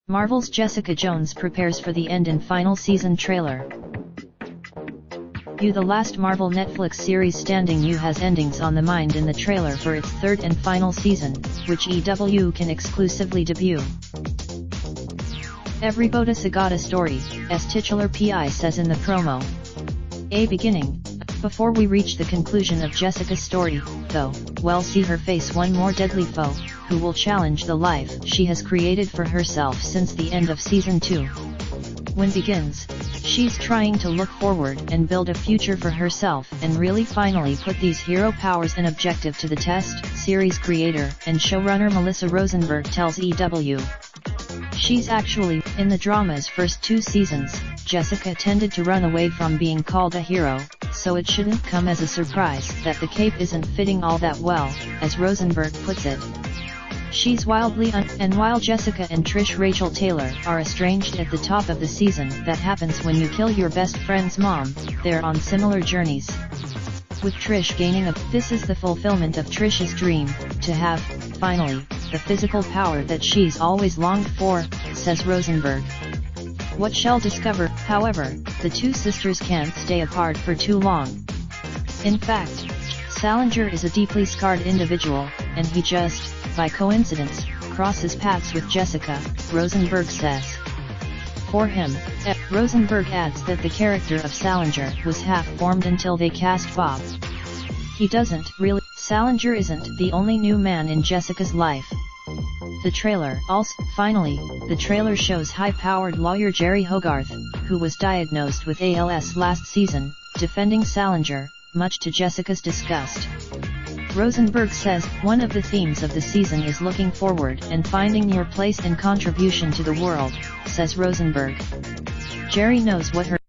Marvel's Jessica Jones prepares for the end in final season trailer. The last Marvel Netflix series standing has endings on the mind in the trailer for its third and final season, which EW can exclusively debut. Every Boda got a story, as titular PI says in the promo. A beginning. Before we reach the conclusion of Jessica's story, though, we'll see her face one more deadly foe, who will challenge the life she has created for herself since the end of Season 2. When begins, she's trying to look forward and build a future for herself and really finally put these hero powers and objective to the test, series creator and showrunner Melissa Rosenberg tells EW. She's actually, in the drama's first 2 seasons, Jessica tended to run away from being called a hero, so it shouldn't come as a surprise that the cape isn't fitting all that well, as Rosenberg puts it. She's wildly and while Jessica and Trish Rachel Taylor are estranged at the top of the season, that happens when you kill your best friend's mom, they're on similar journeys. With Trish gaining this is the fulfillment of Trish's dream, to have, finally, the physical power that she's always longed for, says Rosenberg. What shall discover, however, the 2 sisters can't stay apart for too long. In fact, Salinger is a deeply scarred individual, and he just, by coincidence, crosses paths with Jessica, Rosenberg says. For him, Rosenberg adds that the character of Salinger was half-formed until they cast Bob. He doesn't really. Salinger isn't the only new man in Jessica's life. The trailer finally, the trailer shows high-powered lawyer Jerry Hogarth, who was diagnosed with ALS last season, defending Salinger, much to Jessica's disgust. Rosenberg says, one of the themes of the season is looking forward and finding your place and contribution to the world, says Rosenberg. Jerry knows what her